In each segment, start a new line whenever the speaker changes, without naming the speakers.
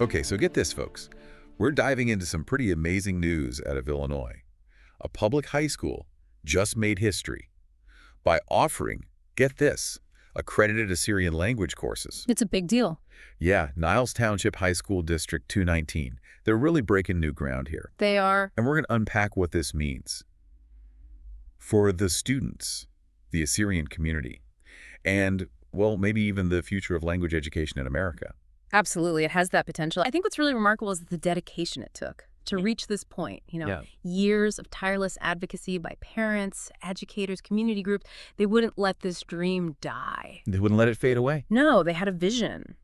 Okay, so get this, folks. We're diving into some pretty amazing news out of Illinois. A public high school just made history by offering, get this, accredited Assyrian language courses.
It's a big deal.
Yeah, Niles Township High School District 219. They're really breaking new ground here.
They are.
And we're going to unpack what this means for the students, the Assyrian community, and, well, maybe even the future of language education in America.
Absolutely. It has that potential. I think what's really remarkable is the dedication it took to reach this point. Years of tireless advocacy by parents, educators, community groups. They wouldn't let this dream die.
They wouldn't let it fade away.
No, they had a vision.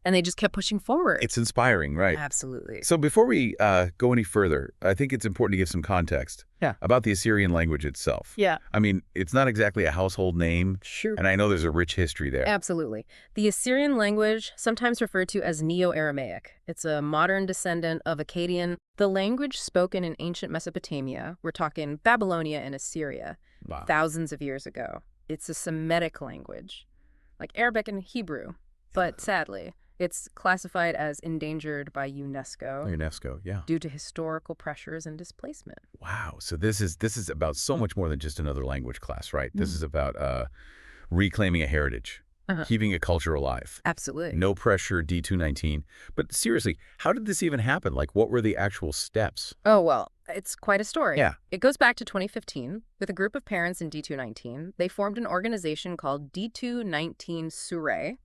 And they just kept pushing forward.
It's inspiring, right?
Absolutely.
So before we go any further, I think it's important to give some context about the Assyrian language itself.
Yeah.
I mean, it's not exactly a household name.
Sure.
And I know there's a rich history there.
Absolutely. The Assyrian language, sometimes referred to as Neo-Aramaic. It's a modern descendant of Akkadian. The language spoken in ancient Mesopotamia, we're talking Babylonia and Assyria, thousands of years ago. It's a Semitic language, like Arabic and Hebrew, but sadly, it's classified as endangered by UNESCO.
UNESCO, yeah.
Due to historical pressures and displacement.
Wow. So this is about so much more than just another language class, right? This is about reclaiming a heritage, keeping a culture alive.
Absolutely.
No pressure, D219. But seriously, how did this even happen? Like, what were the actual steps?
Oh, well, it's quite a story.
Yeah.
It goes back to 2015 with a group of parents in D219. They formed an organization called D219 Sure,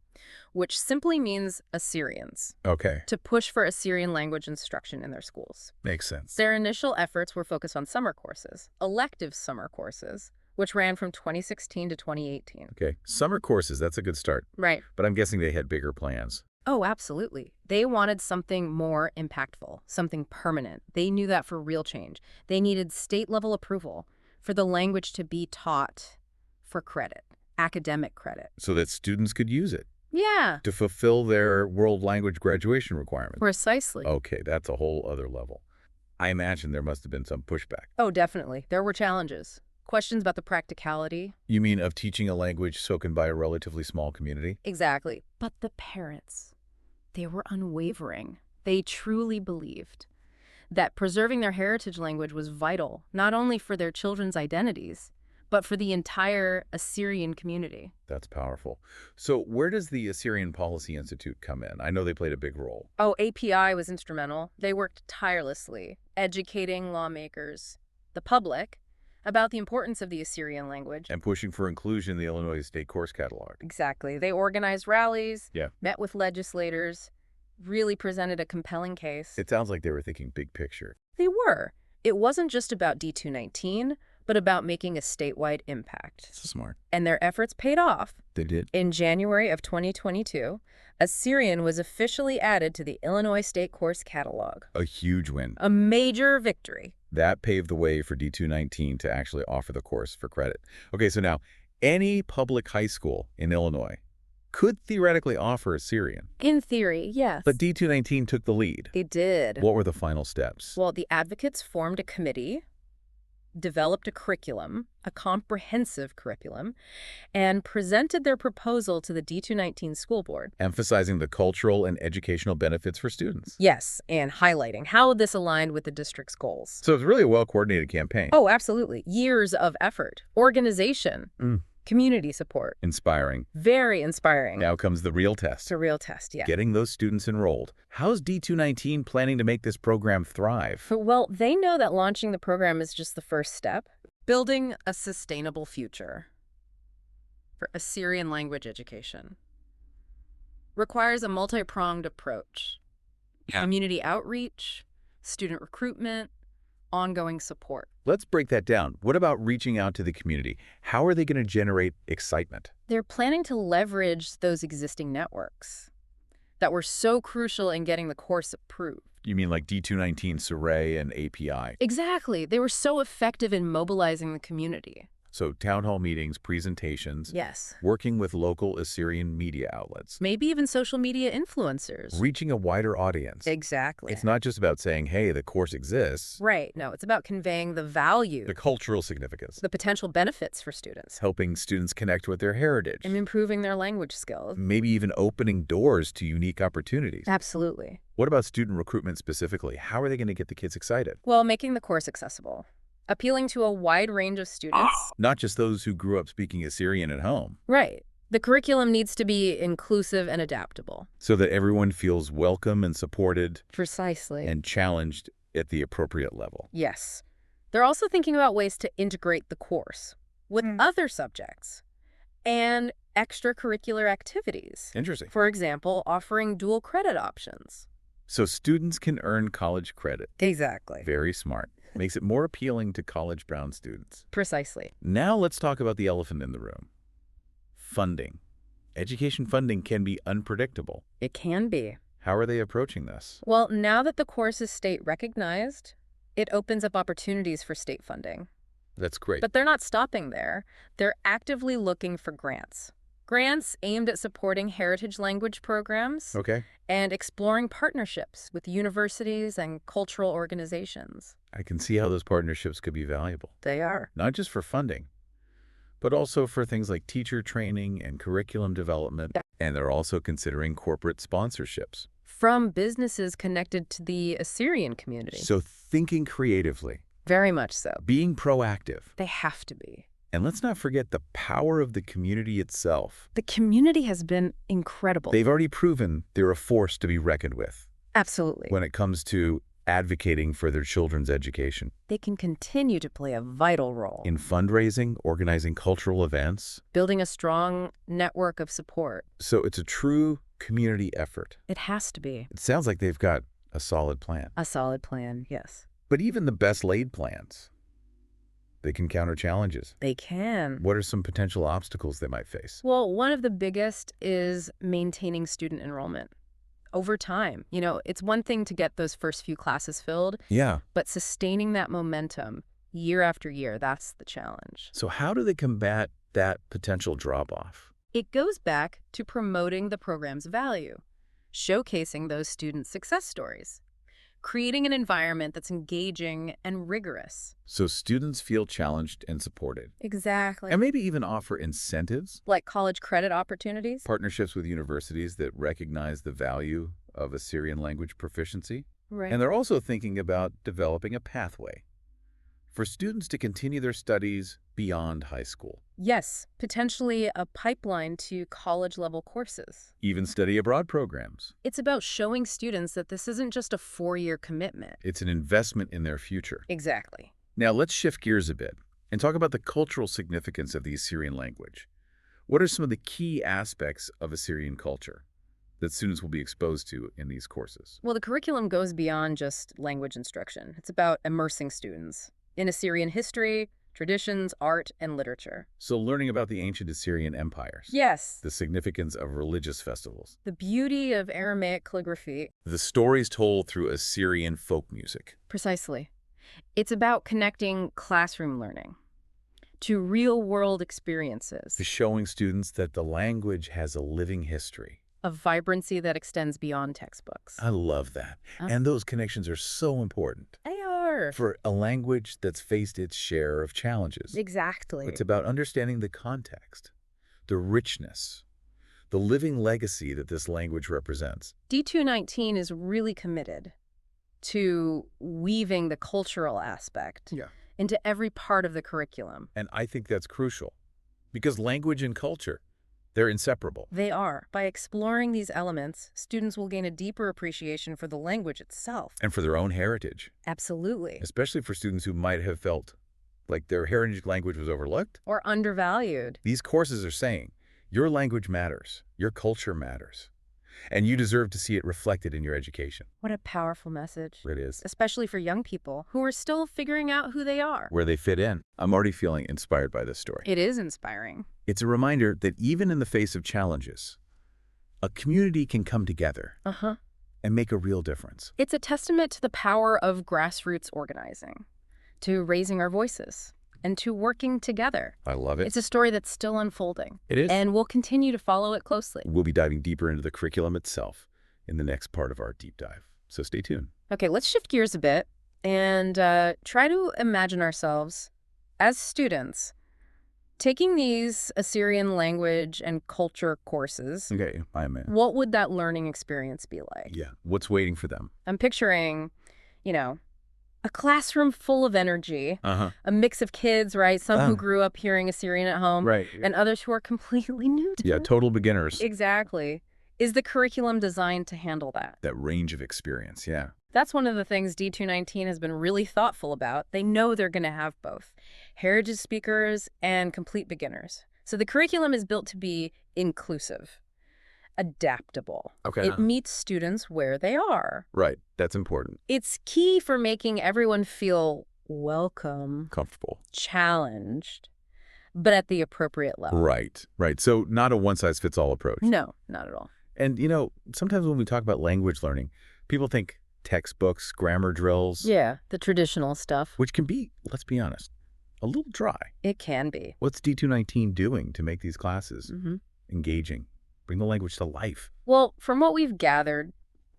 which simply means Assyrians.
Okay.
To push for Assyrian language instruction in their schools.
Makes sense.
Their initial efforts were focused on summer courses, elective summer courses, which ran from 2016 to 2018.
Okay. Summer courses, that's a good start.
Right.
But I'm guessing they had bigger plans.
Oh, absolutely. They wanted something more impactful, something permanent. They knew that for real change. They needed state-level approval for the language to be taught for credit, academic credit.
So that students could use it.
Yeah.
To fulfill their world language graduation requirements.
Precisely.
Okay, that's a whole other level. I imagine there must have been some pushback.
Oh, definitely. There were challenges. Questions about the practicality.
You mean of teaching a language spoken by a relatively small community?
Exactly. But the parents, they were unwavering. They truly believed that preserving their heritage language was vital, not only for their children's identities, but for the entire Assyrian community.
That's powerful. So where does the Assyrian Policy Institute come in? I know they played a big role.
Oh, API was instrumental. They worked tirelessly, educating lawmakers, the public, about the importance of the Assyrian language.
And pushing for inclusion in the Illinois State Course Catalog.
Exactly. They organized rallies,
Yeah.
met with legislators, really presented a compelling case.
It sounds like they were thinking big picture.
They were. It wasn't just about D219, but about making a statewide impact.
That's smart.
And their efforts paid off.
They did.
In January of 2022, Assyrian was officially added to the Illinois State Course Catalog.
A huge win.
A major victory.
That paved the way for D219 to actually offer the course for credit. Okay, so now, any public high school in Illinois could theoretically offer Assyrian.
In theory, yes.
But D219 took the lead.
They did.
What were the final steps?
Well, the advocates formed a committee, developed a curriculum, a comprehensive curriculum, and presented their proposal to the D219 school board.
Emphasizing the cultural and educational benefits for students.
Yes, and highlighting how this aligned with the district's goals.
So it's really a well-coordinated campaign.
Oh, absolutely. Years of effort, organization, community support.
Inspiring.
Very inspiring.
Now comes the real test.
It's a real test, yeah.
Getting those students enrolled. How's D219 planning to make this program thrive?
Well, they know that launching the program is just the first step. Building a sustainable future for Assyrian language education requires a multi-pronged approach.
Yeah.
Community outreach, student recruitment, ongoing support.
Let's break that down. What about reaching out to the community? How are they going to generate excitement?
They're planning to leverage those existing networks that were so crucial in getting the course approved.
You mean like D219 Surrey and API?
Exactly. They were so effective in mobilizing the community.
So town hall meetings, presentations,
Yes.
working with local Assyrian media outlets,
Maybe even social media influencers.
reaching a wider audience.
Exactly.
It's not just about saying, hey, the course exists.
Right. No, it's about conveying the value,
The cultural significance,
the potential benefits for students,
helping students connect with their heritage,
and improving their language skills.
maybe even opening doors to unique opportunities.
Absolutely.
What about student recruitment specifically? How are they going to get the kids excited?
Well, making the course accessible, appealing to a wide range of students.
Not just those who grew up speaking Assyrian at home.
Right. The curriculum needs to be inclusive and adaptable.
So that everyone feels welcome and supported
Precisely.
and challenged at the appropriate level.
Yes. They're also thinking about ways to integrate the course with other subjects and extracurricular activities.
Interesting.
For example, offering dual credit options.
So students can earn college credit.
Exactly.
Very smart. Makes it more appealing to college-bound students.
Precisely.
Now let's talk about the elephant in the room. Funding. Education funding can be unpredictable.
It can be.
How are they approaching this?
Well, now that the course is state recognized, it opens up opportunities for state funding.
That's great.
But they're not stopping there. They're actively looking for grants. Grants aimed at supporting heritage language programs
Okay.
and exploring partnerships with universities and cultural organizations.
I can see how those partnerships could be valuable.
They are.
Not just for funding, but also for things like teacher training and curriculum development. And they're also considering corporate sponsorships.
From businesses connected to the Assyrian community.
So thinking creatively,
Very much so.
being proactive.
They have to be.
And let's not forget the power of the community itself.
The community has been incredible.
They've already proven they're a force to be reckoned with
Absolutely.
when it comes to advocating for their children's education.
They can continue to play a vital role
In fundraising, organizing cultural events.
building a strong network of support.
So it's a true community effort.
It has to be.
It sounds like they've got a solid plan.
A solid plan, yes.
But even the best laid plans, they can counter challenges.
They can.
What are some potential obstacles they might face?
Well, one of the biggest is maintaining student enrollment. Over time, it's one thing to get those first few classes filled,
Yeah.
but sustaining that momentum year after year, that's the challenge.
So how do they combat that potential drop-off?
It goes back to promoting the program's value, showcasing those student success stories, creating an environment that's engaging and rigorous.
So students feel challenged and supported.
Exactly.
And maybe even offer incentives,
Like college credit opportunities.
partnerships with universities that recognize the value of Assyrian language proficiency.
Right.
And they're also thinking about developing a pathway for students to continue their studies beyond high school,
Yes, potentially a pipeline to college-level courses.
even study abroad programs.
It's about showing students that this isn't just a 4-year commitment.
It's an investment in their future.
Exactly.
Now let's shift gears a bit and talk about the cultural significance of the Assyrian language. What are some of the key aspects of Assyrian culture that students will be exposed to in these courses?
Well, the curriculum goes beyond just language instruction. It's about immersing students in Assyrian history, traditions, art, and literature.
So learning about the ancient Assyrian empires,
Yes.
the significance of religious festivals,
The beauty of Aramaic calligraphy.
the stories told through Assyrian folk music.
Precisely. It's about connecting classroom learning to real-world experiences,
To showing students that the language has a living history.
a vibrancy that extends beyond textbooks.
I love that. And those connections are so important
They are.
for a language that's faced its share of challenges.
Exactly.
It's about understanding the context, the richness, the living legacy that this language represents.
D219 is really committed to weaving the cultural aspect into every part of the curriculum.
And I think that's crucial because language and culture, they're inseparable.
They are. By exploring these elements, students will gain a deeper appreciation for the language itself.
And for their own heritage,
Absolutely.
especially for students who might have felt like their heritage language was overlooked.
Or undervalued.
These courses are saying, your language matters, your culture matters, and you deserve to see it reflected in your education.
What a powerful message.
It is.
Especially for young people who are still figuring out who they are.
Where they fit in. I'm already feeling inspired by this story.
It is inspiring.
It's a reminder that even in the face of challenges, a community can come together and make a real difference.
It's a testament to the power of grassroots organizing, to raising our voices. and to working together.
I love it.
It's a story that's still unfolding.
It is.
And we'll continue to follow it closely.
We'll be diving deeper into the curriculum itself in the next part of our deep dive. So stay tuned.
Okay, let's shift gears a bit and try to imagine ourselves as students taking these Assyrian language and culture courses.
Okay, I'm in.
What would that learning experience be like?
Yeah, what's waiting for them?
I'm picturing, a classroom full of energy,
Uh-huh.
a mix of kids, right? Some who grew up hearing Assyrian at home,
Right.
and others who are completely new to
Yeah,
it.
total beginners.
Exactly. Is the curriculum designed to handle that?
That range of experience, yeah.
That's one of the things D219 has been really thoughtful about. They know they're going to have both heritage speakers and complete beginners. So the curriculum is built to be inclusive, adaptable.
Okay.
It meets students where they are.
Right, that's important.
It's key for making everyone feel welcome,
Comfortable.
challenged, but at the appropriate level.
Right. So not a one-size-fits-all approach.
No, not at all.
And, sometimes when we talk about language learning, people think textbooks, grammar drills,
Yeah, the traditional stuff.
which can be, let's be honest, a little dry.
It can be.
What's D219 doing to make these classes
Mm-hmm.
engaging, bring the language to life?
Well, from what we've gathered,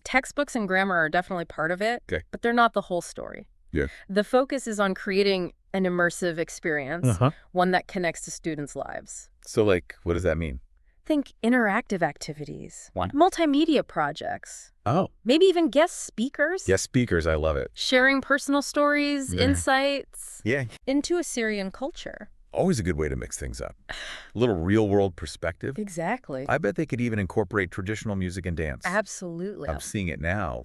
textbooks and grammar are definitely part of it,
Okay.
but they're not the whole story.
Yeah.
The focus is on creating an immersive experience, one that connects to students' lives.
So, what does that mean?
Think interactive activities,
What?
multimedia projects,
Oh,
maybe even guest speakers.
yes, speakers, I love it.
Sharing personal stories,
Yeah.
insights
Yeah.
into Assyrian culture.
Always a good way to mix things up. A little real-world perspective.
Exactly.
I bet they could even incorporate traditional music and dance.
Absolutely.
I'm seeing it now,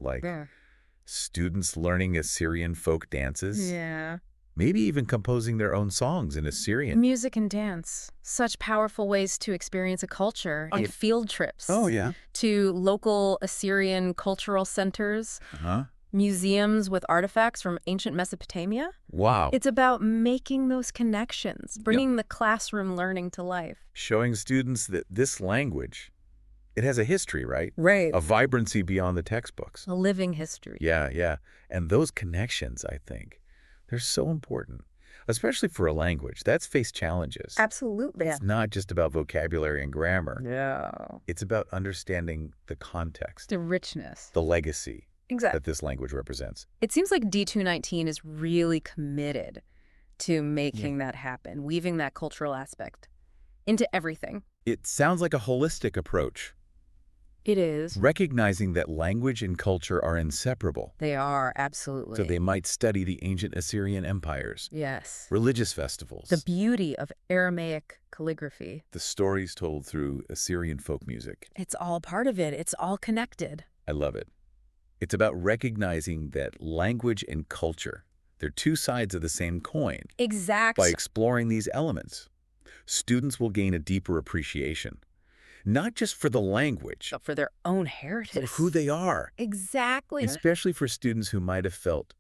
students learning Assyrian folk dances,
Yeah.
maybe even composing their own songs in Assyrian.
Music and dance, such powerful ways to experience a culture, and field trips
yeah.
to local Assyrian cultural centers,
Uh-huh.
museums with artifacts from ancient Mesopotamia.
Wow.
It's about making those connections, bringing the classroom learning to life.
Showing students that this language, it has a history, right?
Right.
A vibrancy beyond the textbooks.
A living history.
Yeah. And those connections, I think, they're so important, especially for a language that's faced challenges.
Absolutely.
It's not just about vocabulary and grammar.
Yeah.
It's about understanding the context,
The richness.
the legacy
Exactly.
that this language represents.
It seems like D219 is really committed to making that happen, weaving that cultural aspect into everything.
It sounds like a holistic approach,
It is.
recognizing that language and culture are inseparable.
They are, absolutely.
So they might study the ancient Assyrian empires,
Yes.
religious festivals,
The beauty of Aramaic calligraphy.
the stories told through Assyrian folk music.
It's all part of it. It's all connected.
I love it. It's about recognizing that language and culture, they're two sides of the same coin.
Exactly.
By exploring these elements, students will gain a deeper appreciation, not just for the language,
For their own
but
heritage.
who they are,
Exactly.
especially for students who might have felt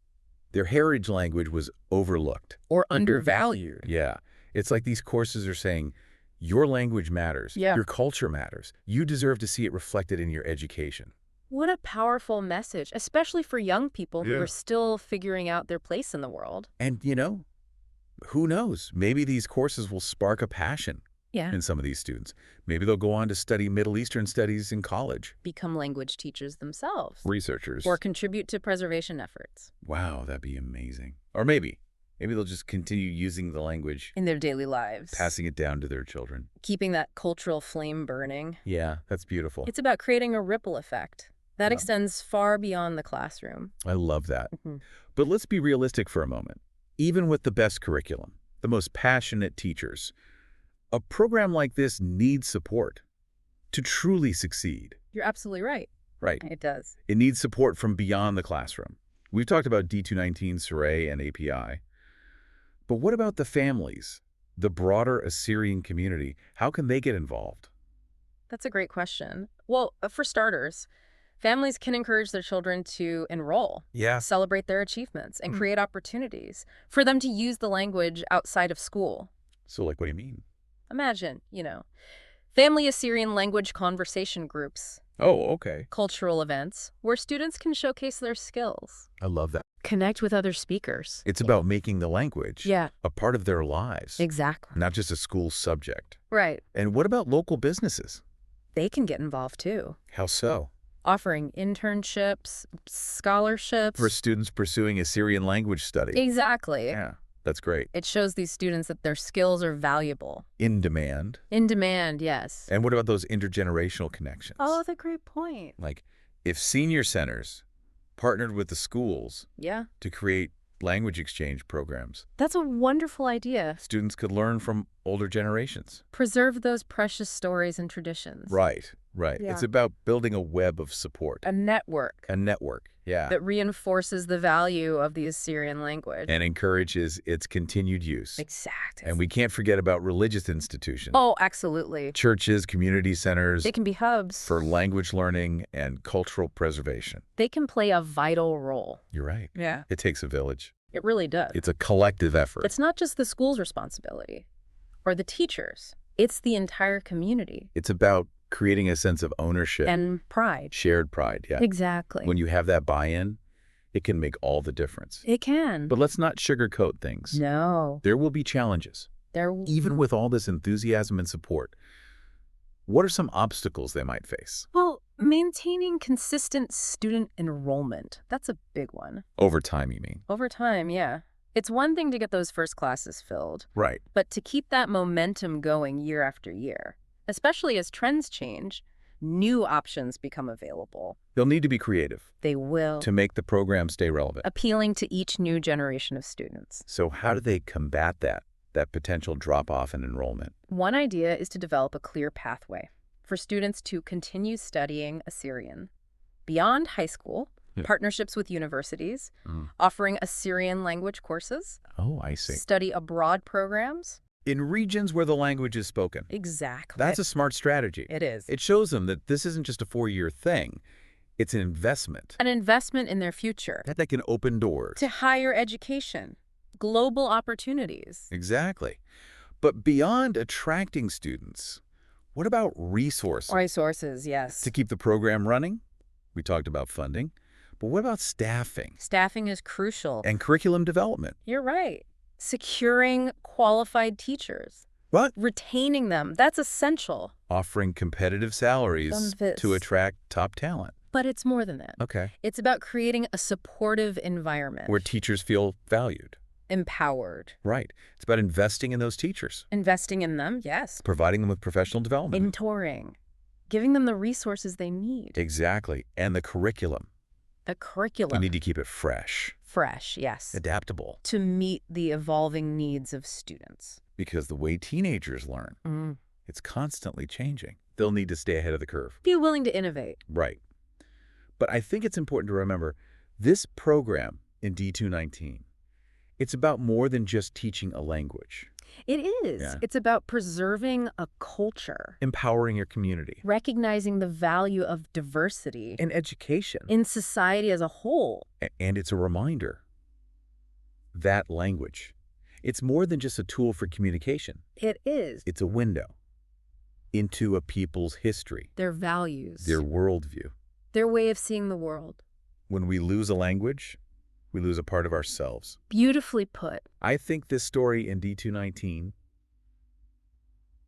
their heritage language was overlooked.
Or undervalued.
Yeah, it's like these courses are saying, your language matters,
Yeah.
your culture matters, you deserve to see it reflected in your education.
What a powerful message, especially for young people who
Yeah.
are still figuring out their place in the world.
And, who knows? Maybe these courses will spark a passion
Yeah.
in some of these students. Maybe they'll go on to study Middle Eastern studies in college.
Become language teachers themselves.
Researchers.
Or contribute to preservation efforts
Wow, that'd be amazing. Or maybe they'll just continue using the language,
in their daily lives.
passing it down to their children.
Keeping that cultural flame burning.
Yeah, that's beautiful.
It's about creating a ripple effect that
Yeah.
extends far beyond the classroom.
I love that.
Mhm.
But let's be realistic for a moment. Even with the best curriculum, the most passionate teachers, a program like this needs support to truly succeed.
You're absolutely right.
Right.
It does.
It needs support from beyond the classroom. We've talked about D219, Surrey, and API. But what about the families, the broader Assyrian community? How can they get involved?
That's a great question. Well, for starters, families can encourage their children to enroll,
Yeah.
celebrate their achievements, and create opportunities for them to use the language outside of school.
So, what do you mean?
Imagine, family Assyrian language conversation groups,
Oh, okay.
Cultural events where students can showcase their skills.
I love that.
Connect with other speakers.
It's about making the language
Yeah,
a part of their lives,
exactly.
not just a school subject.
Right.
And what about local businesses?
They can get involved too,
How so?
offering internships, scholarships.
For students pursuing Assyrian language study.
Exactly.
Yeah, that's great.
It shows these students that their skills are valuable.
In demand.
In demand, yes.
And what about those intergenerational connections?
Oh, that's a great point.
Like, if senior centers partnered with the schools
Yeah,
to create language exchange programs,
that's a wonderful idea.
students could learn from older generations.
Preserve those precious stories and traditions.
Right, right.
Yeah.
It's about building a web of support.
A network
A network, yeah.
that reinforces the value of the Assyrian language.
And encourages its continued use.
Exactly.
And we can't forget about religious institutions.
Oh, absolutely.
Churches, community centers
They can be hubs.
for language learning and cultural preservation.
They can play a vital role.
You're right.
Yeah.
It takes a village.
It really does.
It's a collective effort.
It's not just the school's responsibility or the teachers. It's the entire community.
It's about creating a sense of ownership.
And pride.
Shared pride, yeah.
Exactly.
When you have that buy-in, it can make all the difference.
It can.
But let's not sugarcoat things.
No.
There will be challenges.
There.
Even with all this enthusiasm and support, what are some obstacles they might face?
Well, maintaining consistent student enrollment. That's a big one.
Over time, you mean?
Over time, yeah. It's one thing to get those first classes filled,
Right.
but to keep that momentum going year after year, especially as trends change, new options become available.
They'll need to be creative
They will.
to make the program stay relevant.
Appealing to each new generation of students.
So how do they combat that potential drop-off in enrollment?
One idea is to develop a clear pathway for students to continue studying Assyrian beyond high school,
Yeah.
partnerships with universities,
Mm.
offering Assyrian language courses,
Oh, I see.
study abroad programs.
In regions where the language is spoken.
Exactly.
That's a smart strategy.
It is.
It shows them that this isn't just a 4-year thing. It's an investment
An investment in their future,
that can open doors.
to higher education, global opportunities.
Exactly. But beyond attracting students, what about resources?
Resources, yes.
To keep the program running? We talked about funding. But what about staffing
Staffing is crucial.
and curriculum development?
You're right. Securing qualified teachers,
What?
retaining them, that's essential.
Offering competitive salaries
Benefits.
to attract top talent.
But it's more than that.
Okay.
It's about creating a supportive environment.
Where teachers feel valued.
Empowered.
Right. It's about investing in those teachers,
Investing in them, yes.
providing them with professional development.
Mentoring. Giving them the resources they need.
Exactly. And the curriculum.
The
You
curriculum.
need to keep it fresh,
Fresh, yes.
adaptable,
To meet the evolving needs of students.
because the way teenagers learn, it's constantly changing. They'll need to stay ahead of the curve.
Be willing to innovate.
Right. But I think it's important to remember this program in D219, it's about more than just teaching a language.
It is.
Yeah.
It's about preserving a culture,
Empowering your community.
recognizing the value of diversity
And education.
in society as a whole.
And it's a reminder that language, it's more than just a tool for communication.
It is.
It's a window into a people's history,
Their values,
their worldview.
their way of seeing the world.
When we lose a language, we lose a part of ourselves.
Beautifully put.
I think this story in D219,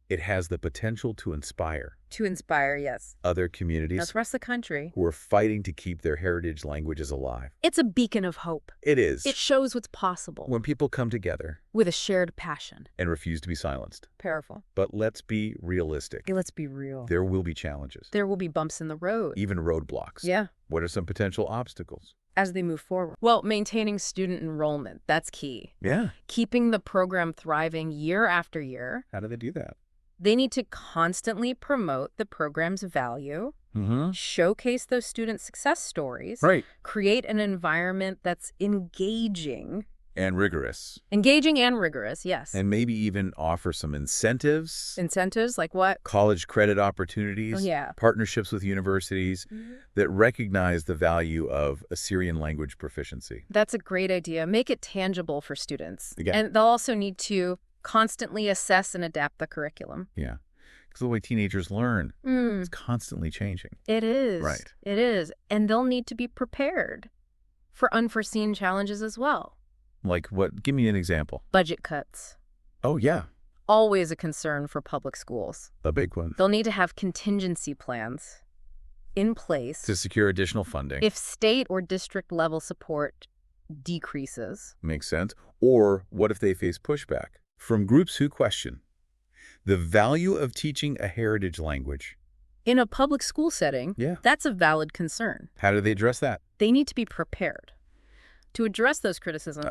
it has the potential to inspire
To inspire, yes.
other communities
Across the country.
who are fighting to keep their heritage languages alive.
It's a beacon of hope.
It is.
It shows what's possible
When people come together
with a shared passion.
and refuse to be silenced.
Powerful.
But let's be realistic.
Let's be real.
There will be challenges,
There will be bumps in the road.
even roadblocks.
Yeah.
What are some potential obstacles?
As they move forward. Well, maintaining student enrollment, that's key.
Yeah.
Keeping the program thriving year after year.
How do they do that?
They need to constantly promote the program's value,
Mm-hmm.
showcase those student success stories,
Right.
create an environment that's engaging
And rigorous.
and rigorous, yes.
And maybe even offer some incentives,
Incentives like what?
college credit opportunities,
Oh, yeah.
partnerships with universities that recognize the value of Assyrian language proficiency.
That's a great idea. Make it tangible for students.
Again.
And they'll also need to constantly assess and adapt the curriculum.
Yeah. Because the way teenagers learn
Mm,
is constantly changing.
it is.
Right.
It is. And they'll need to be prepared for unforeseen challenges as well.
Like what? Give me an example.
Budget cuts.
Oh, yeah.
Always a concern for public schools.
A big one.
They'll need to have contingency plans in place
To secure additional funding.
if state or district level support decreases.
Makes sense. Or what if they face pushback from groups who question the value of teaching a heritage language?
In a public school setting,
Yeah.
that's a valid concern.
How do they address that?
They need to be prepared to address those criticisms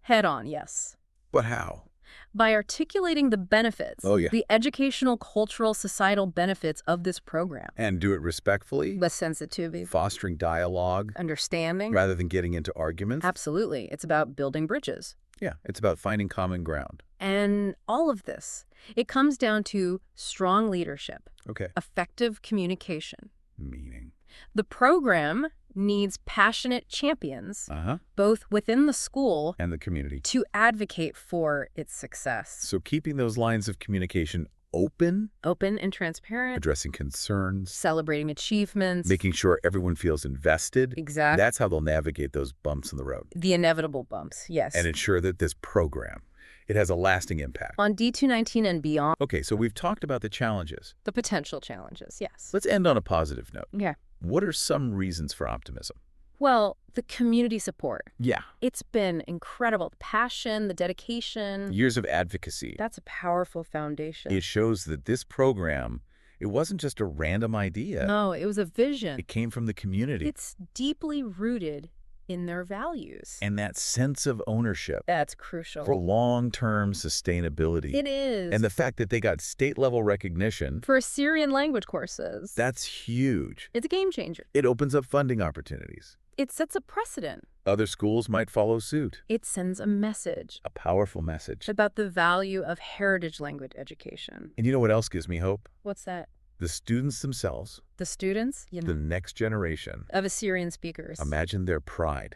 head on, yes.
But how?
By articulating the benefits,
Oh, yeah.
the educational, cultural, societal benefits of this program.
And do it respectfully,
With sensitivity,
fostering dialogue
understanding.
rather than getting into arguments.
Absolutely. It's about building bridges.
Yeah, it's about finding common ground.
And all of this, it comes down to strong leadership,
Okay.
effective communication.
Meaning.
The program needs passionate champions,
Uh-huh.
both within the school
And the community.
to advocate for its success.
So keeping those lines of communication open,
Open and transparent,
addressing concerns,
celebrating achievements.
making sure everyone feels invested.
Exactly.
That's how they'll navigate those bumps in the road
The inevitable bumps, yes.
and ensure that this program, it has a lasting impact.
On D219 and beyond,
Okay, so we've talked about the challenges.
the potential challenges, yes.
Let's end on a positive note.
Yeah.
What are some reasons for optimism?
Well, the community support.
Yeah.
It's been incredible. The passion, the dedication.
Years of advocacy.
That's a powerful foundation.
It shows that this program, it wasn't just a random idea.
No, it was a vision.
It came from the community.
It's deeply rooted in their values.
And that sense of ownership
That's crucial.
for long-term sustainability.
It is.
And the fact that they got state-level recognition,
For Assyrian language courses.
that's huge.
It's a game changer.
It opens up funding opportunities.
It sets a precedent.
Other schools might follow suit.
It sends a message
A powerful message.
about the value of heritage language education.
And you know what else gives me hope?
What's that?
The students themselves,
The students
the next generation.
of Assyrian speakers.
Imagine their pride,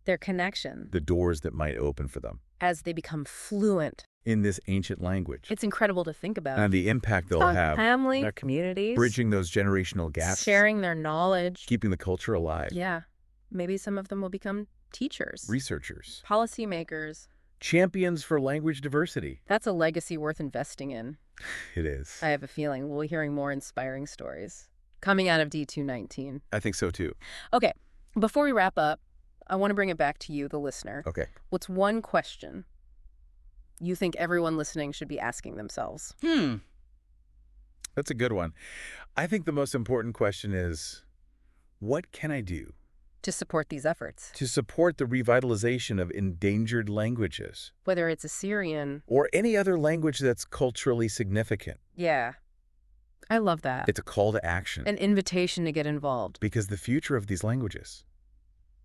Their connection
the doors that might open for them
as they become fluent.
in this ancient language.
It's incredible to think about.
And the impact they'll
On
have,
family, their communities,
bridging those generational gaps,
sharing their knowledge.
keeping the culture alive.
Yeah. Maybe some of them will become teachers,
Researchers,
policymakers.
champions for language diversity.
That's a legacy worth investing in.
It is.
I have a feeling we'll be hearing more inspiring stories coming out of D219.
I think so too.
Okay, before we wrap up, I want to bring it back to you, the listener.
Okay.
What's one question you think everyone listening should be asking themselves?
That's a good one. I think the most important question is, what can I do
To support these efforts,
to support the revitalization of endangered languages
whether it's Assyrian.
or any other language that's culturally significant?
Yeah, I love that.
It's a call to action
An invitation to get involved
because the future of these languages,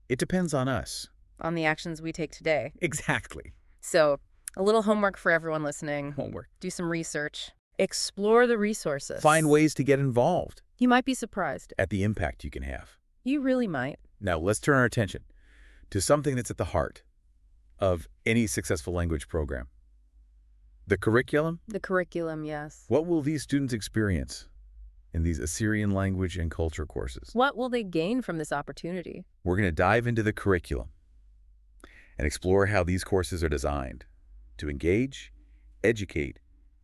it depends on us.
on the actions we take today.
Exactly.
So, a little homework for everyone listening.
Homework.
Do some research. Explore the resources.
Find ways to get involved
You might be surprised.
at the impact you can have.
You really might.
Now, let's turn our attention to something that's at the heart of any successful language program. The curriculum.
The curriculum, yes.
What will these students experience in these Assyrian language and culture courses?
What will they gain from this opportunity?
We're going to dive into the curriculum and explore how these courses are designed to engage, educate,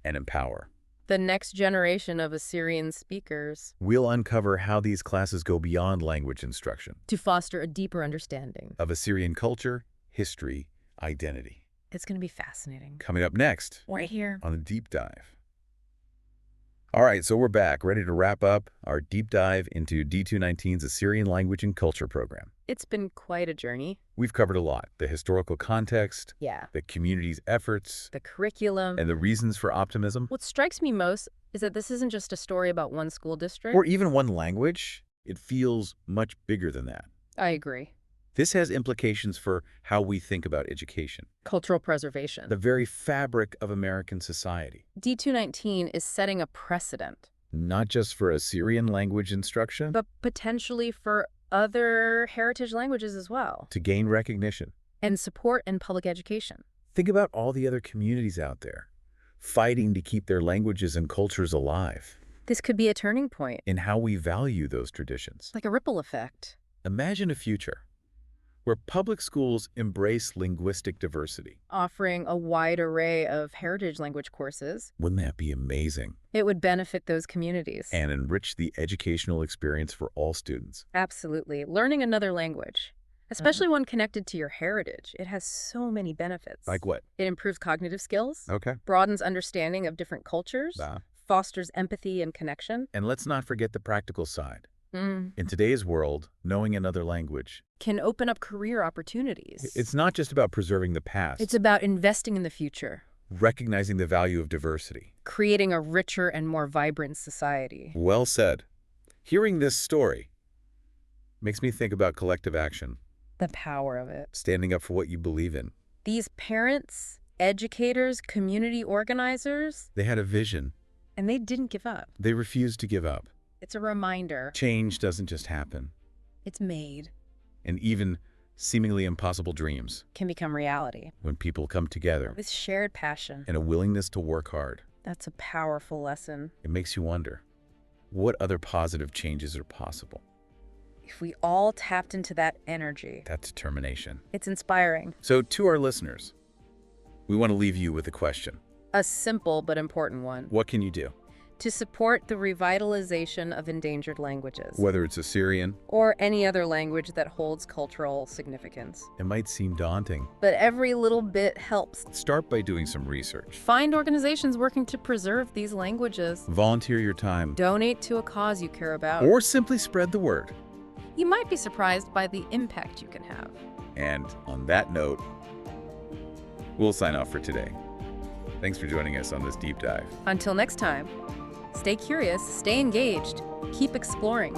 and empower.
The next generation of Assyrian speakers.
We'll uncover how these classes go beyond language instruction
To foster a deeper understanding.
of Assyrian culture, history, identity.
It's going to be fascinating.
Coming up next
Right here.
on the deep dive. All right, so we're back, ready to wrap up our deep dive into D219's Assyrian Language and Culture program.
It's been quite a journey.
We've covered a lot: the historical context,
Yeah.
the community's efforts,
The curriculum.
and the reasons for optimism.
What strikes me most is that this isn't just a story about one school district.
Or even one language. It feels much bigger than that.
I agree.
This has implications for how we think about education,
Cultural preservation.
the very fabric of American society,
D219 is setting a precedent,
not just for Assyrian language instruction,
but potentially for other heritage languages as well,
to gain recognition.
and support in public education.
Think about all the other communities out there fighting to keep their languages and cultures alive,
This could be a turning point,
in how we value those traditions.
like a ripple effect.
Imagine a future where public schools embrace linguistic diversity.
Offering a wide array of heritage language courses,
Wouldn't that be amazing?
it would benefit those communities.
And enrich the educational experience for all students.
Absolutely. Learning another language, especially one connected to your heritage, it has so many benefits.
Like what?
It improves cognitive skills,
Okay.
broadens understanding of different cultures, fosters empathy and connection.
And let's not forget the practical side.
Mm.
In today's world, knowing another language,
Can open up career opportunities.
it's not just about preserving the past.
It's about investing in the future,
recognizing the value of diversity.
creating a richer and more vibrant society.
Well said. Hearing this story makes me think about collective action,
The power of it.
standing up for what you believe in.
These parents, educators, community organizers,
They had a vision.
and they didn't give up.
They refused to give up.
It's a reminder.
Change doesn't just happen.
It's made.
And even seemingly impossible dreams,
Can become reality.
when people come together
With shared passion.
and a willingness to work hard,
That's a powerful lesson.
it makes you wonder, what other positive changes are possible?
If we all tapped into that energy,
That determination.
it's inspiring.
So to our listeners, we want to leave you with a question.
A simple but important one.
What can you do?
To support the revitalization of endangered languages.
Whether it's Assyrian,
Or any other language that holds cultural significance.
it might seem daunting.
But every little bit helps.
Start by doing some research.
Find organizations working to preserve these languages.
Volunteer your time.
Donate to a cause you care about.
Or simply spread the word.
You might be surprised by the impact you can have.
And on that note, we'll sign off for today. Thanks for joining us on this deep dive.
Until next time, stay curious, stay engaged, keep exploring.